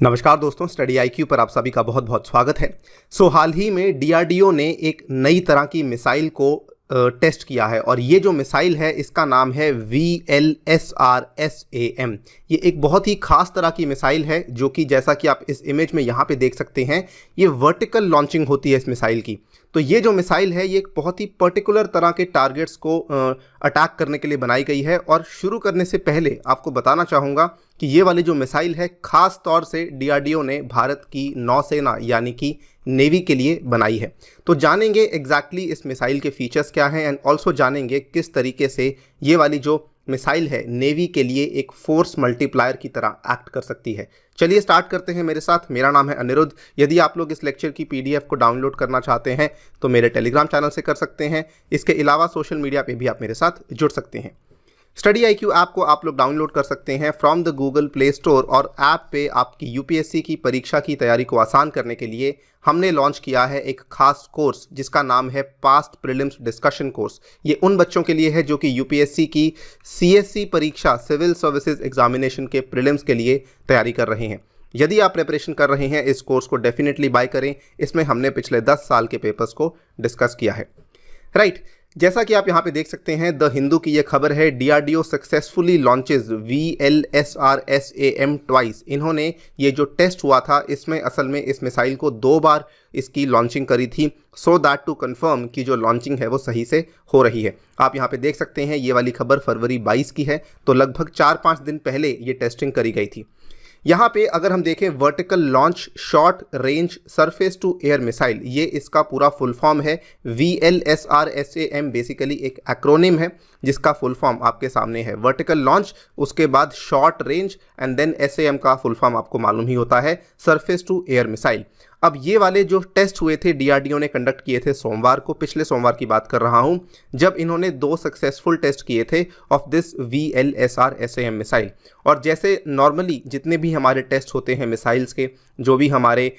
नमस्कार दोस्तों, study IQ पर आप सभी का बहुत बहुत स्वागत है। हाल ही में डीआरडीओ ने एक नई तरह की मिसाइल को टेस्ट किया है और ये जो मिसाइल है इसका नाम है VLSRSAM। ये एक बहुत ही खास तरह की मिसाइल है जो कि जैसा कि आप इस इमेज में यहाँ पे देख सकते हैं, ये वर्टिकल लॉन्चिंग होती है इस मिसाइल की। तो ये जो मिसाइल है ये एक बहुत ही पर्टिकुलर तरह के टारगेट्स को अटैक करने के लिए बनाई गई है। और शुरू करने से पहले आपको बताना चाहूँगा कि ये वाली जो मिसाइल है खास तौर से डीआरडीओ ने भारत की नौसेना यानी कि नेवी के लिए बनाई है। तो जानेंगे एग्जैक्टली इस मिसाइल के फीचर्स क्या हैं एंड ऑल्सो जानेंगे किस तरीके से ये वाली जो मिसाइल है नेवी के लिए एक फोर्स मल्टीप्लायर की तरह एक्ट कर सकती है। चलिए स्टार्ट करते हैं मेरे साथ। मेरा नाम है अनिरुद्ध। यदि आप लोग इस लेक्चर की PDF को डाउनलोड करना चाहते हैं तो मेरे टेलीग्राम चैनल से कर सकते हैं। इसके अलावा सोशल मीडिया पे भी आप मेरे साथ जुड़ सकते हैं। स्टडी आईक्यू ऐप को आप लोग डाउनलोड कर सकते हैं from the Google play store और ऐप पे आपकी यूपीएससी की परीक्षा की तैयारी को आसान करने के लिए हमने लॉन्च किया है एक खास कोर्स जिसका नाम है पास्ट प्रीलिम्स डिस्कशन कोर्स। ये उन बच्चों के लिए है जो कि यूपीएससी की CSC परीक्षा सिविल सर्विसेज एग्जामिनेशन के प्रीलिम्स के लिए तैयारी कर रहे हैं। यदि आप प्रिपरेशन कर रहे हैं इस कोर्स को डेफिनेटली बाय करें। इसमें हमने पिछले 10 साल के पेपर्स को डिस्कस किया है। राइट, जैसा कि आप यहाँ पे देख सकते हैं द हिंदू की ये खबर है, DRDO successfully launches VLSRSAM twice. इन्होंने ये जो टेस्ट हुआ था इसमें असल में इस मिसाइल को 2 बार इसकी लॉन्चिंग करी थी सो दैट टू कंफर्म कि जो लॉन्चिंग है वो सही से हो रही है। आप यहाँ पे देख सकते हैं ये वाली खबर फरवरी 22 की है, तो लगभग 4-5 दिन पहले ये टेस्टिंग करी गई थी। यहाँ पे अगर हम देखें vertical launch short range surface to air missile, ये इसका पूरा फुल फॉर्म है। VLSRSAM बेसिकली एक एक्रोनिम है जिसका फुल फॉर्म आपके सामने है। वर्टिकल लॉन्च, उसके बाद short range and then SAM का फुल फॉर्म आपको मालूम ही होता है, सरफेस टू एयर मिसाइल। अब ये वाले जो टेस्ट हुए थे डीआरडीओ ने कंडक्ट किए थे सोमवार को, पिछले सोमवार की बात कर रहा हूं, जब इन्होंने 2 सक्सेसफुल टेस्ट किए थे ऑफ दिस VLSRSAM मिसाइल। और जैसे नॉर्मली जितने भी हमारे टेस्ट होते हैं मिसाइल्स के, जो भी हमारे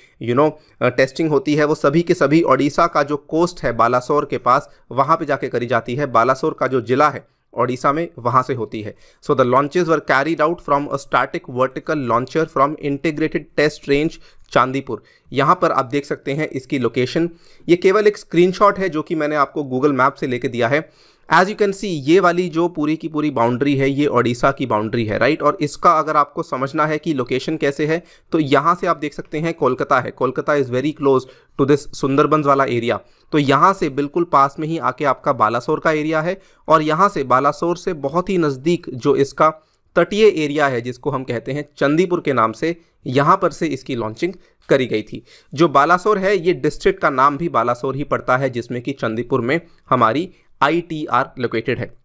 टेस्टिंग होती है वो सभी के सभी ओडिशा का जो कोस्ट है बालासोर के पास, वहाँ पे जाके करी जाती है। बालासोर का जो जिला है ओडिशा में, वहाँ से होती है। So the launches were carried out from a static vertical launcher from integrated test range Chandipur. यहाँ पर आप देख सकते हैं इसकी लोकेशन। ये केवल एक स्क्रीनशॉट है जो कि मैंने आपको गूगल मैप से लेके दिया है। एज यू कैन सी ये वाली जो पूरी की पूरी बाउंड्री है ये ओडिशा की बाउंड्री है, राइट। और इसका अगर आपको समझना है कि लोकेशन कैसे है तो यहाँ से आप देख सकते हैं कोलकाता है। Kolkata is very close to this Sundarbans वाला एरिया। तो यहाँ से बिल्कुल पास में ही आके आपका बालासोर का एरिया है और यहाँ से बालासोर से बहुत ही नज़दीक जो इसका तटीय एरिया है जिसको हम कहते हैं चंदीपुर के नाम से, यहाँ पर से इसकी लॉन्चिंग करी गई थी। जो बालासोर है ये डिस्ट्रिक्ट का नाम भी बालासोर ही पड़ता है जिसमें कि चंदीपुर में हमारी ITR लोकेटेड है।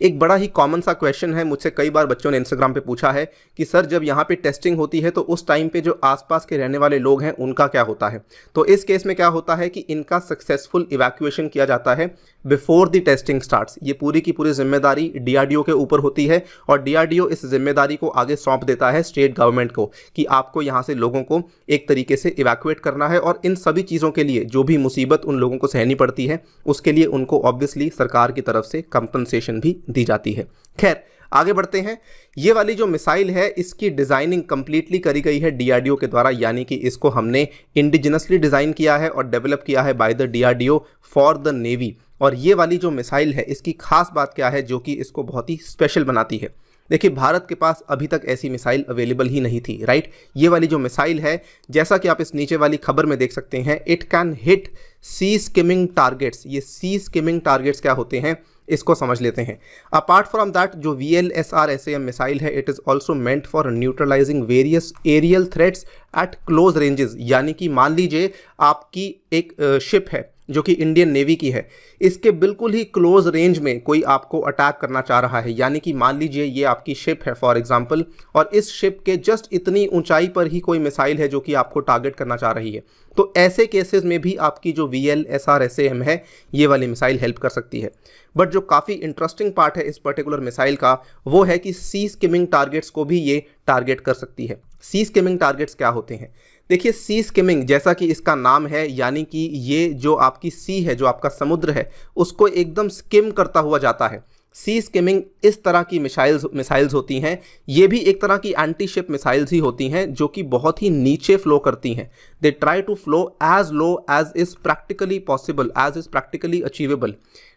एक बड़ा ही कॉमन सा क्वेश्चन है, मुझसे कई बार बच्चों ने इंस्टाग्राम पे पूछा है कि सर जब यहाँ पे टेस्टिंग होती है तो उस टाइम पे जो आसपास के रहने वाले लोग हैं उनका क्या होता है। तो इस केस में क्या होता है कि इनका सक्सेसफुल इवैक्यूएशन किया जाता है बिफोर द टेस्टिंग स्टार्ट्स। ये पूरी की पूरी जिम्मेदारी डीआरडीओ के ऊपर होती है और डीआरडीओ इस जिम्मेदारी को आगे सौंप देता है स्टेट गवर्नमेंट को कि आपको यहाँ से लोगों को एक तरीके से इवैक्यूएट करना है। और इन सभी चीज़ों के लिए जो भी मुसीबत उन लोगों को सहनी पड़ती है उसके लिए उनको ऑब्वियसली सरकार की तरफ से कंपनसेशन भी दी जाती है। खैर आगे बढ़ते हैं। ये वाली जो मिसाइल है इसकी डिज़ाइनिंग कंप्लीटली करी गई है डीआरडीओ के द्वारा, यानी कि इसको हमने इंडिजिनसली डिज़ाइन किया है और डेवलप किया है by the DRDO for the navy. और ये वाली जो मिसाइल है इसकी खास बात क्या है जो कि इसको बहुत ही स्पेशल बनाती है। देखिए भारत के पास अभी तक ऐसी मिसाइल अवेलेबल ही नहीं थी, राइट। ये वाली जो मिसाइल है जैसा कि आप इस नीचे वाली खबर में देख सकते हैं, it can hit sea skimming targets. ये सी स्किमिंग टारगेट्स क्या होते हैं इसको समझ लेते हैं। अपार्ट फ्रॉम दैट जो VLSRSAM मिसाइल है it is also meant for neutralizing various aerial threats at close ranges. यानी कि मान लीजिए आपकी एक शिप है जो कि इंडियन नेवी की है, इसके बिल्कुल ही क्लोज रेंज में कोई आपको अटैक करना चाह रहा है। यानी कि मान लीजिए ये आपकी शिप है फॉर एग्जांपल, और इस शिप के जस्ट इतनी ऊंचाई पर ही कोई मिसाइल है जो कि आपको टारगेट करना चाह रही है। तो ऐसे केसेस में भी आपकी जो VLSRSAM है ये वाली मिसाइल हेल्प कर सकती है। बट जो काफ़ी इंटरेस्टिंग पार्ट है इस पर्टिकुलर मिसाइल का वो है कि सी स्किमिंग टारगेट्स को भी ये टारगेट कर सकती है। सी स्किमिंग टारगेट्स क्या होते हैं? देखिए सी स्किमिंग जैसा कि इसका नाम है, यानी कि ये जो आपकी सी है, जो आपका समुद्र है, उसको एकदम स्किम करता हुआ जाता है। सी स्किमिंग इस तरह की मिसाइल्स होती हैं, ये भी एक तरह की एंटी शिप मिसाइल्स ही होती हैं जो कि बहुत ही नीचे फ्लो करती हैं। They try to flow as low as is practically possible, as is practically achievable.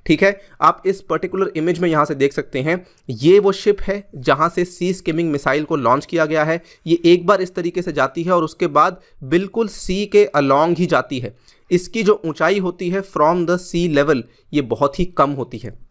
ठीक है, आप इस पर्टिकुलर इमेज में यहाँ से देख सकते हैं, ये वो शिप है जहाँ से सी स्किमिंग मिसाइल को लॉन्च किया गया है। ये एक बार इस तरीके से जाती है और उसके बाद बिल्कुल सी के अलॉन्ग ही जाती है। इसकी जो ऊंचाई होती है फ्रॉम द सी लेवल, ये बहुत ही कम होती है।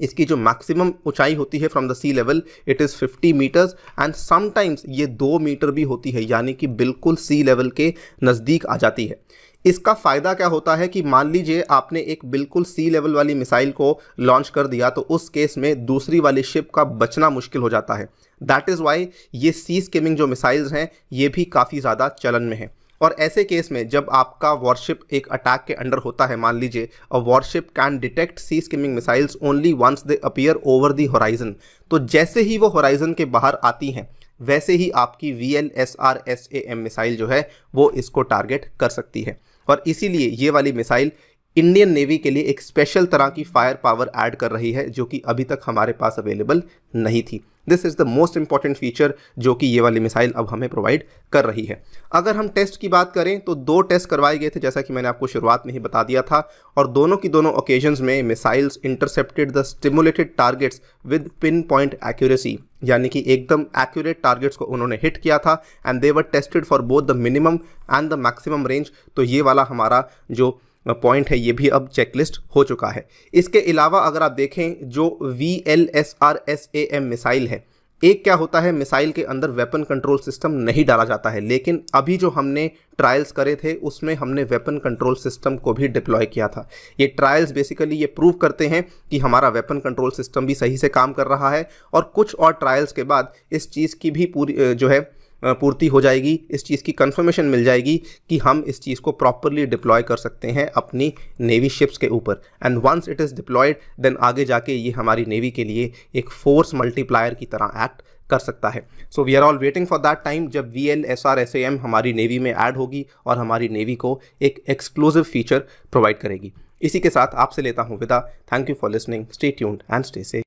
इसकी जो मैक्सिमम ऊंचाई होती है from the sea level, it is 50 metres and sometimes ये 2 मीटर भी होती है, यानी कि बिल्कुल सी लेवल के नज़दीक आ जाती है। इसका फ़ायदा क्या होता है कि मान लीजिए आपने एक बिल्कुल सी लेवल वाली मिसाइल को लॉन्च कर दिया, तो उस केस में दूसरी वाली शिप का बचना मुश्किल हो जाता है। दैट इज़ वाई ये सी स्किमिंग जो मिसाइल्स हैं ये भी काफ़ी ज़्यादा चलन में है। और ऐसे केस में जब आपका वॉरशिप एक अटैक के अंडर होता है, मान लीजिए a warship can detect sea skimming missiles only once they appear over the horizon, तो जैसे ही वो होराइजन के बाहर आती हैं वैसे ही आपकी VLSRSAM मिसाइल जो है वो इसको टारगेट कर सकती है। और इसीलिए ये वाली मिसाइल इंडियन नेवी के लिए एक स्पेशल तरह की फायर पावर ऐड कर रही है जो कि अभी तक हमारे पास अवेलेबल नहीं थी। This is the most important feature जो कि ये वाली मिसाइल अब हमें प्रोवाइड कर रही है। अगर हम टेस्ट की बात करें तो 2 टेस्ट करवाए गए थे, जैसा कि मैंने आपको शुरुआत में ही बता दिया था, और दोनों की दोनों ओकेजन्स में missiles intercepted the stimulated targets with pin point accuracy, यानी कि एकदम एक्यूरेट टारगेट्स को उन्होंने हिट किया था and they were tested for both the minimum and the maximum range. तो ये वाला हमारा जो पॉइंट है ये भी अब चेकलिस्ट हो चुका है। इसके अलावा अगर आप देखें जो VLSRSAM मिसाइल है, एक क्या होता है, मिसाइल के अंदर वेपन कंट्रोल सिस्टम नहीं डाला जाता है, लेकिन अभी जो हमने ट्रायल्स करे थे उसमें हमने वेपन कंट्रोल सिस्टम को भी डिप्लॉय किया था। ये ट्रायल्स बेसिकली ये प्रूव करते हैं कि हमारा वेपन कंट्रोल सिस्टम भी सही से काम कर रहा है, और कुछ और ट्रायल्स के बाद इस चीज़ की भी पूरी जो है पूर्ति हो जाएगी, इस चीज़ की कंफर्मेशन मिल जाएगी कि हम इस चीज़ को प्रॉपरली डिप्लॉय कर सकते हैं अपनी नेवी शिप्स के ऊपर। And once it is deployed then आगे जाके ये हमारी नेवी के लिए एक फोर्स मल्टीप्लायर की तरह एक्ट कर सकता है। So we are all waiting for that time जब VLSRSAM हमारी नेवी में ऐड होगी और हमारी नेवी को एक एक्सक्लूसिव फीचर प्रोवाइड करेगी। इसी के साथ आपसे लेता हूँ विदा। Thank you for listening, stay tuned and stay safe.